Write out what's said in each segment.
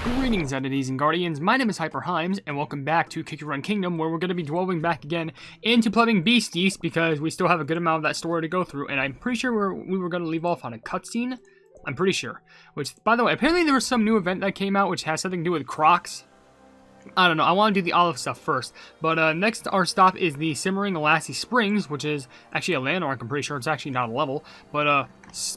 Greetings, entities and guardians. My name is HyperHimes, and welcome back to Kick Your Run Kingdom, where we're going to be dwelling back again into playing BEAST-YEAST because we still have a good amount of that story to go through, and I'm pretty sure we were going to leave off on a cutscene. I'm pretty sure. Which, by the way, apparently there was some new event that came out which has something to do with Crocs. I don't know. I want to do the olive stuff first. But next, our stop is the Simmering Lassi Springs, which is actually a landmark. I'm pretty sure it's actually not a level. But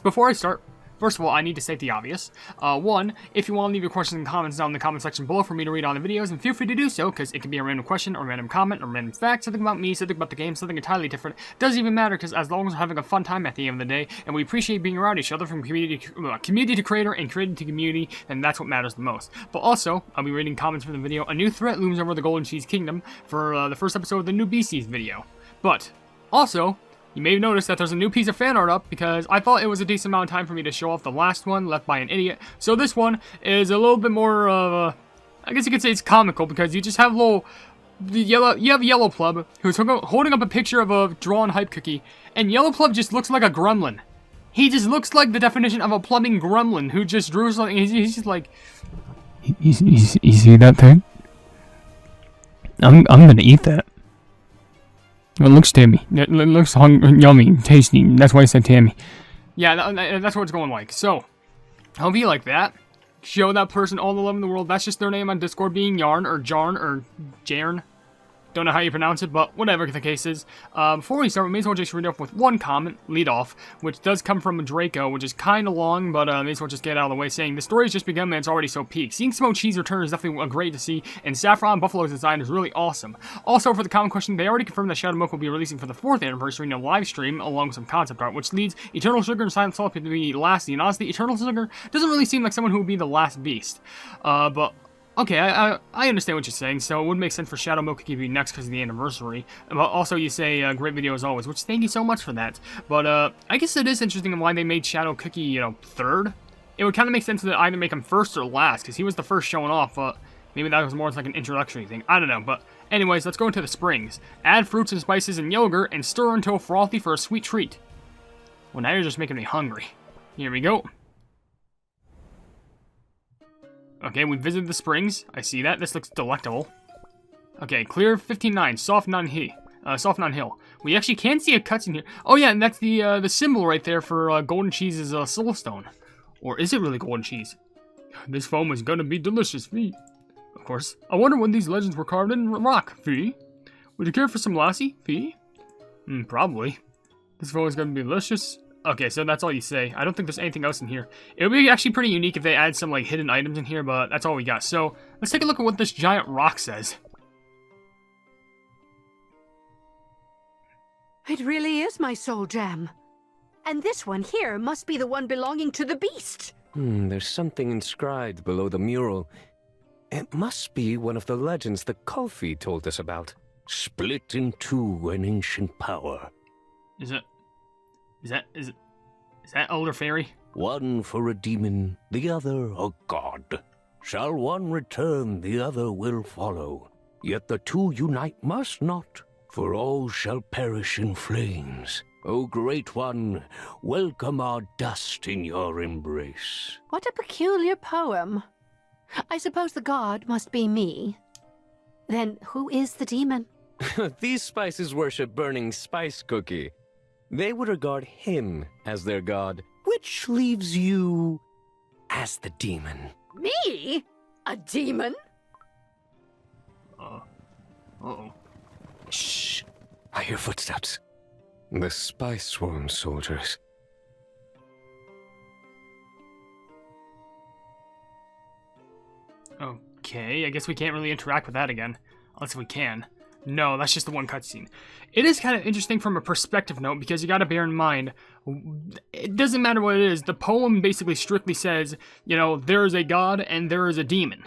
before I start, first of all, I need to state the obvious. One, if you want to leave your questions and comments down in the comment section below for me to read on the videos, and feel free to do so, because it can be a random question, or a random comment, or a random fact, something about me, something about the game, something entirely different. Doesn't even matter, because as long as we're having a fun time at the end of the day, and we appreciate being around each other from community to creator and creator to community, then that's what matters the most. But also, I'll be reading comments from the video. A new threat looms over the Golden Cheese Kingdom for the first episode of the new BEAST-YEAST video. But, also, you may have noticed that there's a new piece of fan art up because I thought it was a decent amount of time for me to show off the last one left by an idiot. So this one is a little bit more of I guess you could say it's comical because you just have you have Yellow Plub who's holding up a picture of a drawn hype cookie, and Yellow Plub just looks like a gremlin. He just looks like the definition of a plumbing gremlin who just drew something. He's just like, you see that thing? I'm gonna eat that. It looks tammy. It looks yummy, tasty. That's why I said tammy. Yeah, that's what it's going like. So, I'll be like that. Show that person all the love in the world. That's just their name on Discord being Yarn, or Jarn, or Jarn. Don't know how you pronounce it, but whatever the case is. Before we start, we may as well just read off with one comment, lead off, which does come from Draco, which is kind of long, but may as well just get out of the way, saying, the story's just begun and it's already so peak. Seeing Smoked Cheese return is definitely great to see, and Saffron Buffalo's design is really awesome. Also, for the comment question, they already confirmed that Shadow Milk will be releasing for the 4th anniversary in a live stream, along with some concept art, which leads Eternal Sugar and Silent Salt to be Lassi, and honestly, Eternal Sugar doesn't really seem like someone who would be the last beast. But okay, I understand what you're saying, so it would make sense for Shadow Milk to be next because of the anniversary. But also, you say, great video as always, which thank you so much for that. But, I guess it is interesting why they made Shadow Cookie, 3rd. It would kind of make sense to either make him 1st or last, because he was the first showing off, but maybe that was more like an introductory thing. I don't know, but anyways, let's go into the springs. Add fruits and spices and yogurt, and stir until frothy for a sweet treat. Well, now you're just making me hungry. Here we go. Okay, we visited the springs. I see that. This looks delectable. Okay, clear 15-9, Soft Nan Hill. We actually can see a cutscene here. Oh yeah, and that's the symbol right there for Golden Cheese's soul stone. Or is it really golden cheese? This foam is gonna be delicious, Fee. Of course. I wonder when these legends were carved in rock, Fee. Would you care for some Lassi, Fee? Probably. This foam is gonna be delicious. Okay, so that's all you say. I don't think there's anything else in here. It would be actually pretty unique if they add some, like, hidden items in here, but that's all we got. So, let's take a look at what this giant rock says. It really is my soul gem. And this one here must be the one belonging to the beast. There's something inscribed below the mural. It must be one of the legends the Kulfi told us about. Split in two an ancient power. Is that Elder Fairy? One for a demon, the other a god. Shall one return, the other will follow. Yet the two unite must not, for all shall perish in flames. O Great One, welcome our dust in your embrace. What a peculiar poem. I suppose the god must be me. Then who is the demon? These spices worship Burning Spice Cookie. They would regard him as their god, which leaves you as the demon. Me? A demon? Uh-oh. Shh! I hear footsteps. The Spice Swarm soldiers. Okay, I guess we can't really interact with that again. Unless we can. No, that's just the one cutscene. It is kind of interesting from a perspective note because you gotta bear in mind, it doesn't matter what it is, the poem basically strictly says, there is a god and there is a demon.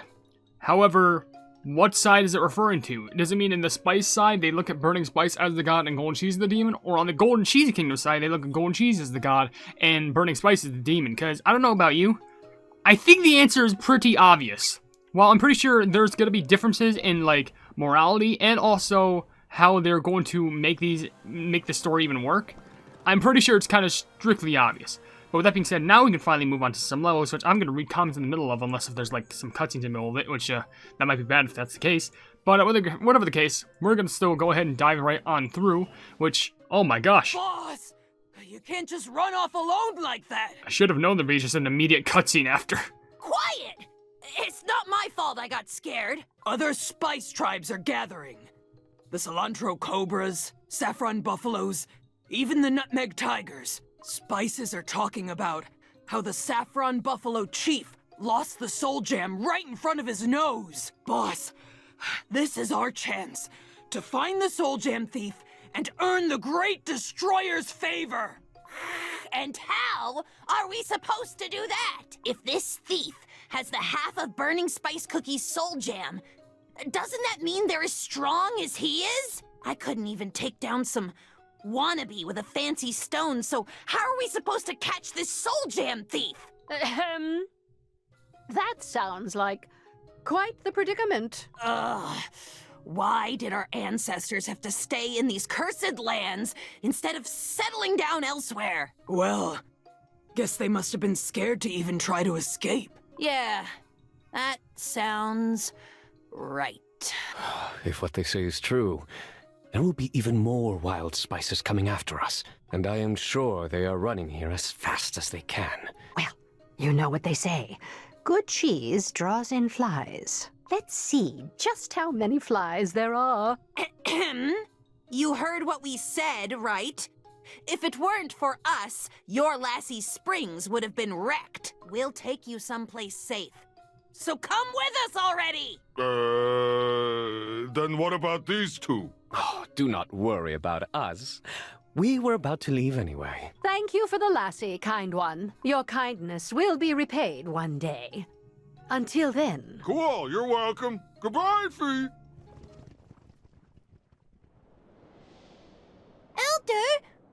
However, what side is it referring to? Does it mean in the spice side, they look at Burning Spice as the god and Golden Cheese is the demon? Or on the Golden Cheese Kingdom side, they look at Golden Cheese as the god and Burning Spice is the demon? Because, I don't know about you, I think the answer is pretty obvious. While I'm pretty sure there's gonna be differences in, morality and also how they're going to make the story even work, I'm pretty sure it's kind of strictly obvious. But with that being said, now we can finally move on to some levels, which I'm going to read comments in the middle of, unless if there's like some cutscenes in the middle of it, which that might be bad if that's the case. But whatever the case, we're going to still go ahead and dive right on through, which, oh my gosh. Boss! You can't just run off alone like that! I should have known there'd be just an immediate cutscene after. Quiet! It's not my fault I got scared. Other spice tribes are gathering. The cilantro cobras, saffron buffaloes, even the nutmeg tigers. Spices are talking about how the saffron buffalo chief lost the soul gem right in front of his nose. Boss, this is our chance to find the soul gem thief and earn the great destroyer's favor. And how are we supposed to do that? If this thief has the half of Burning Spice Cookie's soul jam, doesn't that mean they're as strong as he is? I couldn't even take down some wannabe with a fancy stone, so how are we supposed to catch this soul jam thief? That sounds like quite the predicament. Ugh. Why did our ancestors have to stay in these cursed lands instead of settling down elsewhere? Well, guess they must have been scared to even try to escape. Yeah, that sounds right. If what they say is true, there will be even more wild spices coming after us, and I am sure they are running here as fast as they can. Well, you know what they say. Good cheese draws in flies. Let's see just how many flies there are. You heard what we said, right? If it weren't for us, your Lassie Springs would have been wrecked. We'll take you someplace safe. So come with us already! Then what about these two? Oh, do not worry about us. We were about to leave anyway. Thank you for the lassie, kind one. Your kindness will be repaid one day. Until then. Cool, you're welcome. Goodbye, Fee. Elder,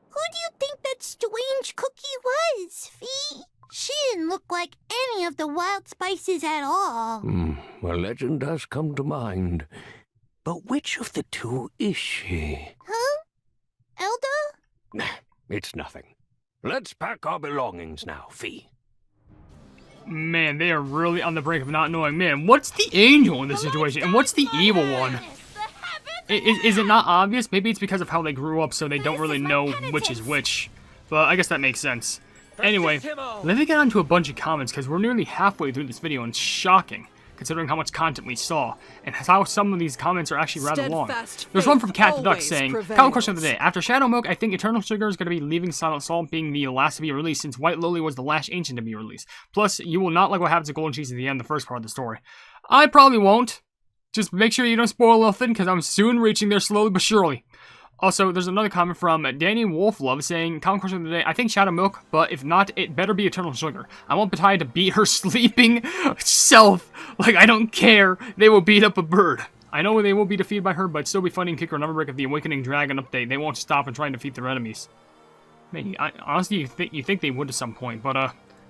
who do you think that strange cookie was, Fee? She didn't look like any of the wild spices at all. A legend does come to mind. But which of the two is she? Huh? Elder? It's nothing. Let's pack our belongings now, Fee. Man, they are really on the brink of not knowing. Man, what's the angel in this situation? And what's the evil one? Is it not obvious? Maybe it's because of how they grew up, so they don't really know which is which. But I guess that makes sense. Anyway, let me get on to a bunch of comments, because we're nearly halfway through this video, and it's shocking, considering how much content we saw, and how some of these comments are actually rather long. There's one from Cat the Duck saying, "Common question of the day. After Shadow Milk, I think Eternal Sugar is going to be leaving Silent Salt being the last to be released, since White Lily was the last ancient to be released. Plus, you will not like what happens to Golden Cheese at the end, the first part of the story." I probably won't. Just make sure you don't spoil nothing, because I'm soon reaching there slowly but surely. Also, there's another comment from Danny Wolflove saying, "Common question of the day, I think Shadow Milk, but if not, it better be Eternal Sugar. I want Battaya to beat her sleeping self. Like, I don't care. They will beat up a bird." I know they will be defeated by her, but it'd still be funny in Kicker and OvenBreak of the Awakening Dragon update. They won't stop and try and defeat their enemies. Man, honestly, you think they would at some point, but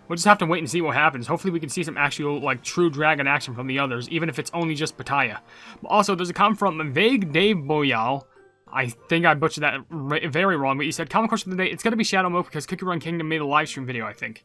we'll just have to wait and see what happens. Hopefully we can see some actual, like, true dragon action from the others, even if it's only just Battaya. Also, there's a comment from Vague Dave Boyal. I think I butchered that very wrong, but you said, "Common question of the day, it's going to be Shadow Milk because Cookie Run Kingdom made a live stream video, I think."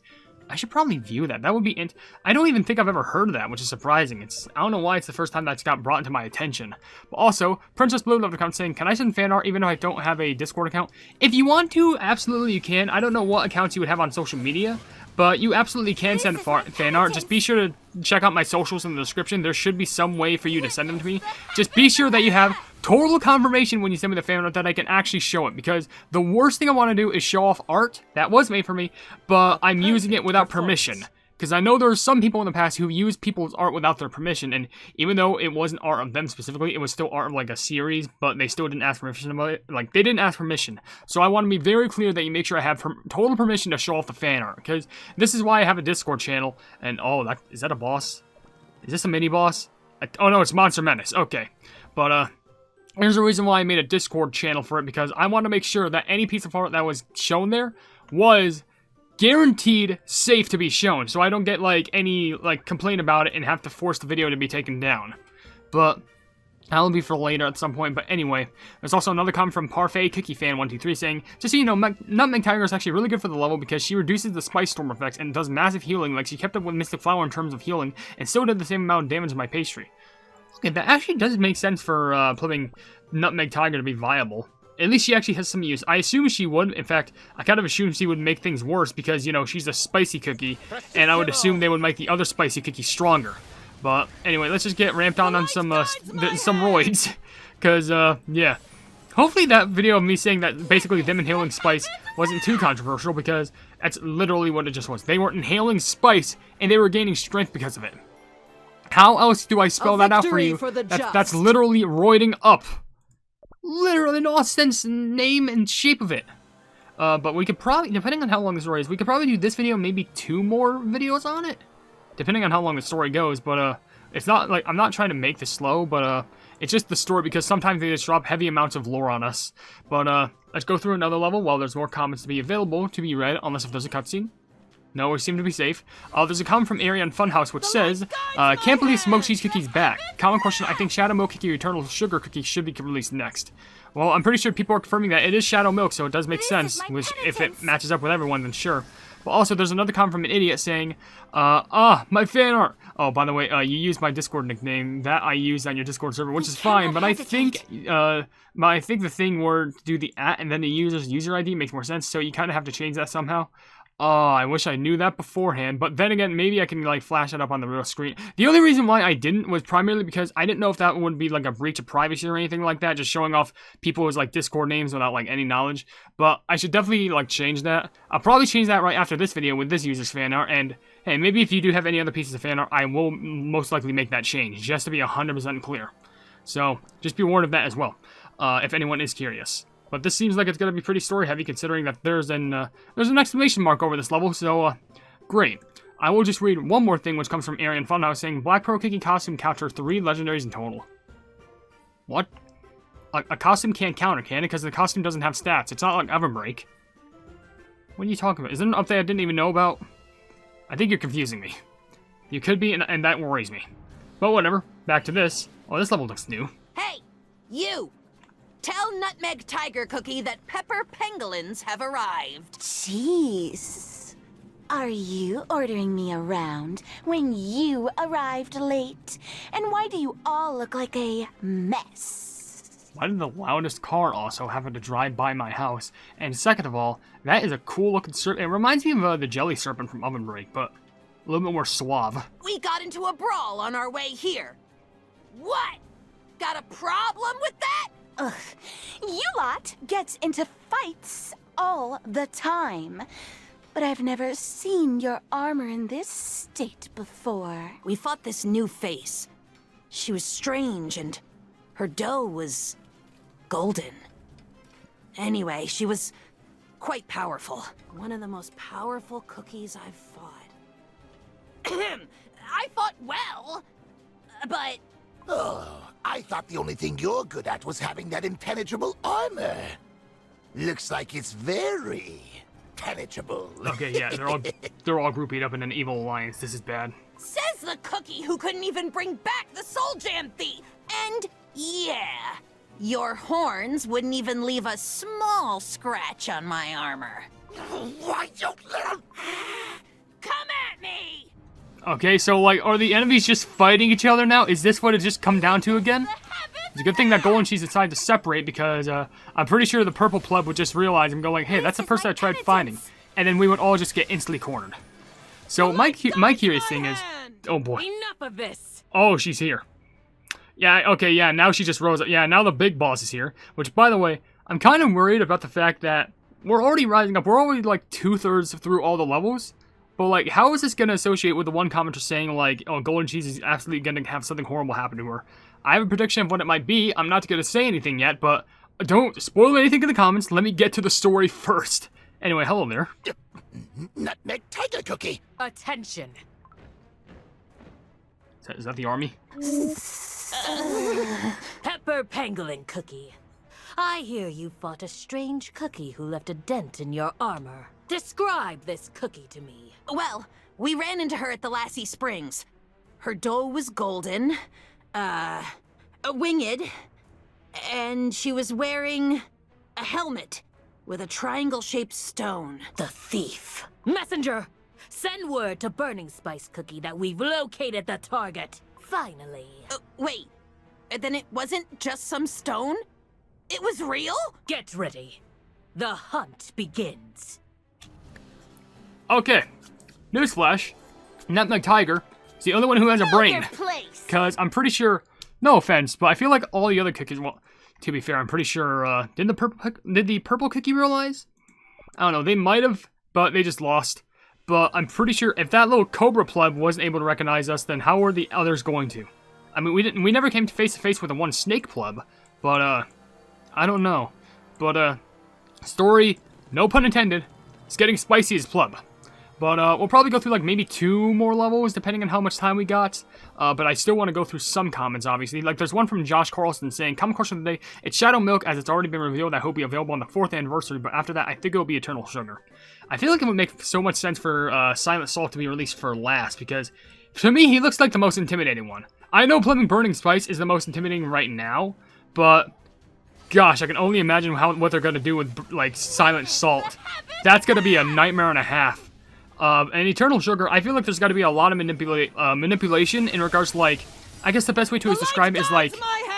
I should probably view that. That would be I don't even think I've ever heard of that, which is surprising. I don't know why it's the first time that's got brought into my attention. But also, Princess Blue left a comment saying, "Can I send fan art even though I don't have a Discord account?" If you want to, absolutely you can. I don't know what accounts you would have on social media, but you absolutely can send fan art. Just be sure to check out my socials in the description. There should be some way for you to send them to me. Just be sure that you have total confirmation when you send me the fan art that I can actually show it, because the worst thing I want to do is show off art that was made for me, but I'm using it without permission. Because I know there are some people in the past who use people's art without their permission, and even though it wasn't art of them specifically, it was still art of like a series, but they still didn't ask permission about it. Like, they didn't ask permission. So I want to be very clear that you make sure I have total permission to show off the fan art, because this is why I have a Discord channel, and oh, is that a boss? Is this a mini boss? Oh no, it's Monster Menace. Okay. But, there's a reason why I made a Discord channel for it, because I want to make sure that any piece of art that was shown there was guaranteed safe to be shown, so I don't get, like, any, like, complaint about it and have to force the video to be taken down. But That'll be for later at some point, but anyway. There's also another comment from Parfait Cookie Fan 123 saying, just so you know, Nutmeg Tiger is actually really good for the level because she reduces the Spice Storm effects and does massive healing, like she kept up with Mystic Flower in terms of healing, and still did the same amount of damage to my pastry. Okay, that actually does make sense for flipping Nutmeg Tiger to be viable. At least she actually has some use. I assume she would. In fact, I kind of assume she would make things worse because, you know, she's a spicy cookie, and I would assume they would make the other spicy cookie stronger. But anyway, let's just get ramped on some roids, because yeah. Hopefully that video of me saying that basically them inhaling spice wasn't too controversial, because that's literally what it just was. They were inhaling spice and they were gaining strength because of it. How else do I spell that out for you? That's literally roiding up. Literally in all sense, name and shape of it. But we could probably, depending on how long the story is, we could probably do this video, maybe 2 more videos on it. Depending on how long the story goes, but it's not like, I'm not trying to make this slow, but it's just the story, because sometimes they just drop heavy amounts of lore on us. But let's go through another level while there's more comments to be available to be read, unless if there's a cutscene. No, we seem to be safe. There's a comment from Arian Funhouse which says, can't believe Smoked Cheese Cookie's back. Common question, I think Shadow Milk Cookie Eternal Sugar Cookie should be released next. Well, I'm pretty sure people are confirming that it is Shadow Milk, so it does make sense, which if it matches up with everyone, then sure. But also, there's another comment from an idiot saying, my fan art. Oh, by the way, you used my Discord nickname that I used on your Discord server, which is fine, but I think, the thing where to do the @ and then the user's user ID makes more sense, so you kind of have to change that somehow. Oh, I wish I knew that beforehand, but then again, maybe I can, like, flash it up on the real screen. The only reason why I didn't was primarily because I didn't know if that would be, like, a breach of privacy or anything like that, just showing off people's, like, Discord names without, like, any knowledge. But I should definitely, like, change that. I'll probably change that right after this video with this user's fan art, and, hey, maybe if you do have any other pieces of fan art, I will most likely make that change, just to be 100% clear. So, just be warned of that as well, if anyone is curious. But this seems like it's going to be pretty story-heavy, considering that there's an exclamation mark over this level, so, great. I will just read one more thing, which comes from Arian Funhouse, saying, Black Pearl Cookie costume counter 3 legendaries in total. What? A costume can't counter, can it? Because the costume doesn't have stats. It's not like OvenBreak. What are you talking about? Is there an update I didn't even know about? I think you're confusing me. You could be, and that worries me. But whatever. Back to this. Oh, this level looks new. Hey, you! Tell Nutmeg Tiger Cookie that pepper pangolins have arrived. Jeez. Are you ordering me around when you arrived late? And why do you all look like a mess? Why did the loudest car also happen to drive by my house? And second of all, that is a cool looking serpent. It reminds me of the jelly serpent from OvenBreak, but a little bit more suave. We got into a brawl on our way here. What? Got a problem with that? Ugh, you lot gets into fights all the time. But I've never seen your armor in this state before. We fought this new face. She was strange, and her dough was golden. Anyway, she was quite powerful. One of the most powerful cookies I've fought. I fought well, but... Oh, I thought the only thing you're good at was having that impenetrable armor. Looks like it's very penetrable. Okay, yeah, they're all groupied up in an evil alliance. This is bad. Says the cookie who couldn't even bring back the Soul Jam thief. And yeah, your horns wouldn't even leave a small scratch on my armor. Why, you little... Come at me! Okay, so, like, are the enemies just fighting each other now? Is this what it just come down to again? It's a good thing that Golden Cheese decided to separate, because I'm pretty sure the purple pleb would just realize and go like, hey, that's the person I tried finding. And then we would all just get instantly cornered. So my curious thing is... Oh, boy. Enough of this! Oh, she's here. Yeah, okay, yeah, now she just rose up. Yeah, now the big boss is here. Which, by the way, I'm kind of worried about the fact that we're already rising up. We're already, like, 2/3 through all the levels. But, like, how is this going to associate with the one commenter saying, like, oh, Golden Cheese is absolutely going to have something horrible happen to her? I have a prediction of what it might be. I'm not going to say anything yet, but don't spoil anything in the comments. Let me get to the story first. Anyway, hello there. Nutmeg Tiger Cookie. Attention. Is that the army? Pepper Pangolin Cookie. I hear you fought a strange cookie who left a dent in your armor. Describe this cookie to me. Well, we ran into her at the Lassi Springs. Her dough was golden, winged, and she was wearing a helmet with a triangle-shaped stone. The thief. Messenger, send word to Burning Spice Cookie that we've located the target. Finally. Wait, then it wasn't just some stone? It was real? Get ready. The hunt begins. Okay, newsflash. Nutmeg Tiger is the only one who has a brain. Because I'm pretty sure, no offense, but I feel like all the other cookies, well, to be fair, I'm pretty sure, did the purple cookie realize? I don't know, they might have, but they just lost. But I'm pretty sure if that little Cobra pleb wasn't able to recognize us, then how were the others going to? I mean, we never came face to face with the one snake pleb, but, I don't know. But, story, no pun intended, it's getting spicy as pleb. But, we'll probably go through, like, maybe 2 more levels, depending on how much time we got. But I still want to go through some comments, obviously. Like, there's one from Josh Carlson saying, "Common question of the day, it's Shadow Milk, as it's already been revealed. I hope it'll be available on the 4th anniversary, but after that, I think it'll be Eternal Sugar." I feel like it would make so much sense for, Silent Salt to be released for last, because, to me, he looks like the most intimidating one. I know playing Burning Spice is the most intimidating right now, but, gosh, I can only imagine what they're gonna do with, like, Silent Salt. That's gonna be a nightmare and a half. And Eternal Sugar, I feel like there's got to be a lot of manipulation in regards to, like, I guess the best way to describe it is, like,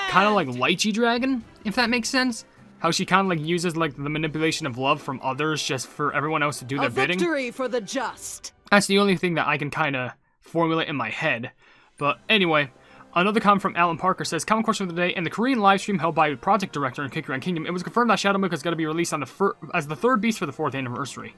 kind of like Lychee Dragon, if that makes sense. How she kind of, like, uses, like, the manipulation of love from others just for everyone else to do their bidding. Victory for the just. That's the only thing that I can kind of formulate in my head. But anyway, another comment from Alan Parker says, "Common question of the day, in the Korean livestream held by project director in Kick Around Kingdom, it was confirmed that Shadow Milk is going to be released on as the 3rd beast for the 4th anniversary.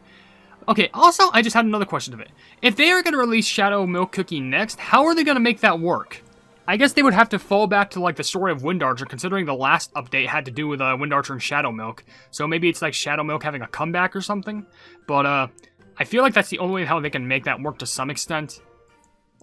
Okay, also, I just had another question of it. If they are going to release Shadow Milk Cookie next, how are they going to make that work? I guess they would have to fall back to, like, the story of Wind Archer, considering the last update had to do with Wind Archer and Shadow Milk. So maybe it's like Shadow Milk having a comeback or something. But, I feel like that's the only way how they can make that work to some extent.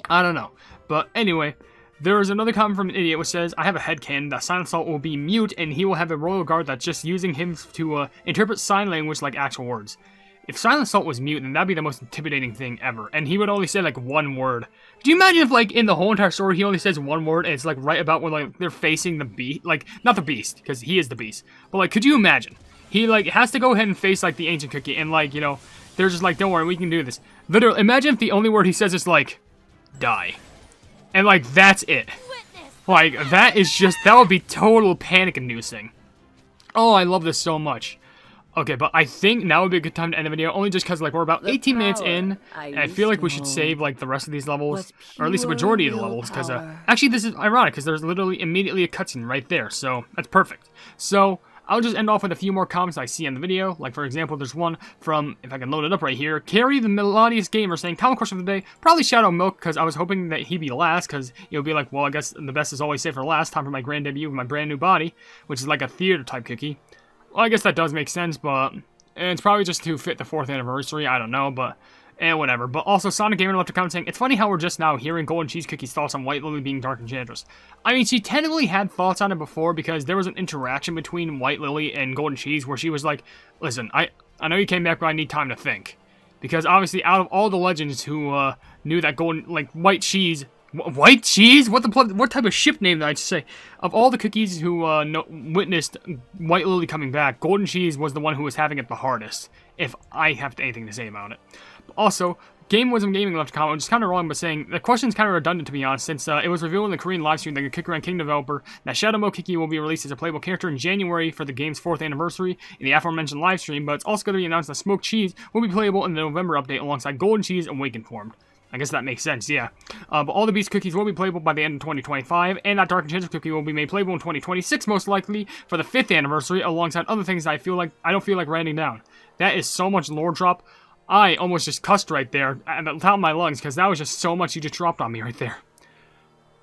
I don't know. But anyway, there is another comment from an idiot which says, "I have a headcanon that Silent Salt will be mute and he will have a royal guard that's just using him to interpret sign language like actual words." If Silent Salt was mute, then that'd be the most intimidating thing ever. And he would only say, like, 1 word. Do you imagine if, like, in the whole entire story, he only says 1 word, and it's, like, right about when, like, they're facing the beast? Like, not the beast, because he is the beast. But, like, could you imagine? He, like, has to go ahead and face, like, the ancient cookie, and, like, you know, they're just like, "Don't worry, we can do this." Literally, imagine if the only word he says is, like, "die." And, like, that's it. Like, that is just, that would be total panic-inducing. Oh, I love this so much. Okay, but I think now would be a good time to end the video, only just because, like, we're about 18 minutes in, and I feel like we should save, like, the rest of these levels, or at least the majority of the levels, because, actually, this is ironic, because there's literally immediately a cutscene right there, so that's perfect. So, I'll just end off with a few more comments I see in the video, like, for example, there's one from, if I can load it up right here, Carrie the Melodious Gamer saying, "Common question of the day, probably Shadow Milk, because I was hoping that he'd be last, because it would be like, well, I guess the best is always saved for last, time for my grand debut with my brand new body, which is like a theater-type cookie." Well, I guess that does make sense, but it's probably just to fit the 4th anniversary. I don't know, but whatever. But also, Sonic Gamer left a comment saying, "It's funny how we're just now hearing Golden Cheese Cookie's thoughts on White Lily being Dark Enchantress." I mean, she technically had thoughts on it before because there was an interaction between White Lily and Golden Cheese where she was like, "Listen, I know you came back, but I need time to think." Because obviously, out of all the legends who knew that White Cheese... White Cheese? What type of ship name did I just say? Of all the cookies who witnessed White Lily coming back, Golden Cheese was the one who was having it the hardest, if I have anything to say about it. Also, Game Wisdom Gaming left a comment, which is kind of wrong, but saying, the question's kind of redundant to be honest, since it was revealed in the Korean livestream that the Kick Around King developer that Shadow Milk Cookie will be released as a playable character in January for the game's 4th anniversary in the aforementioned livestream, but it's also going to be announced that Smoked Cheese will be playable in the November update alongside Golden Cheese Awakened form. I guess that makes sense, yeah. But all the Beast cookies will be playable by the end of 2025, and that Dark Enchantress cookie will be made playable in 2026, most likely, for the 5th anniversary, alongside other things that I don't feel like writing down. That is so much lore drop. I almost just cussed right there at the top of my lungs, because that was just so much you just dropped on me right there.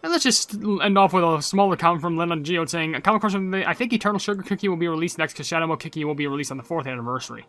And let's just end off with a smaller comment from Lennon Geode saying, "Common question of the day, I think Eternal Sugar Cookie will be released next, because Shadow Milk Cookie will be released on the 4th anniversary.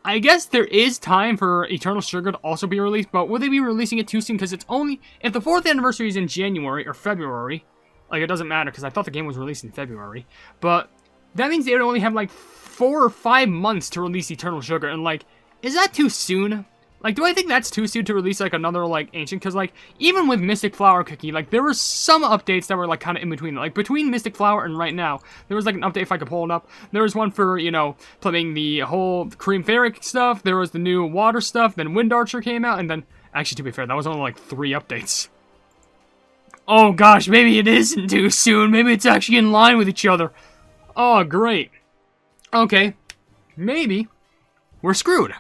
I guess there is time for Eternal Sugar to also be released, but will they be releasing it too soon? Because it's only... If the 4th anniversary is in January or February, like, it doesn't matter, because I thought the game was released in February, but that means they would only have, like, 4 or 5 months to release Eternal Sugar, and, like, is that too soon? Like, do I think that's too soon to release, like, another, like, ancient? Because, like, even with Mystic Flower Cookie, like, there were some updates that were, like, kind of in between. Like, between Mystic Flower and right now, there was, like, an update, if I could pull it up. There was one for, you know, playing the whole Cream Ferric stuff. There was the new water stuff. Then Wind Archer came out. And then, actually, to be fair, that was only, like, 3 updates. Oh, gosh, maybe it isn't too soon. Maybe it's actually in line with each other. Oh, great. Okay. Maybe we're screwed.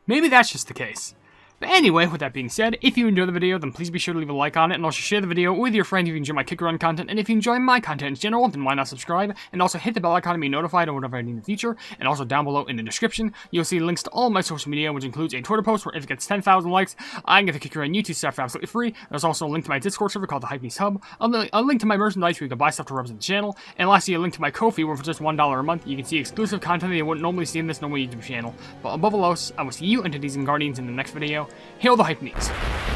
Maybe that's just the case. But anyway, with that being said, if you enjoyed the video, then please be sure to leave a like on it, and also share the video with your friends if you enjoy my Kick Run content, and if you enjoy my content in general, then why not subscribe, and also hit the bell icon to be notified of whatever I do in the future, and also down below in the description, you'll see links to all my social media, which includes a Twitter post where if it gets 10,000 likes, I can get the Kick Run YouTube stuff for absolutely free. There's also a link to my Discord server called the Hypenese Hub, a link to my merchandise where you can buy stuff to represent the channel, and lastly, a link to my Ko-fi where for just $1 a month, you can see exclusive content that you wouldn't normally see in this normal YouTube channel. But above all else, I will see you and today's Guardians in the next video. Hail the Hypenese.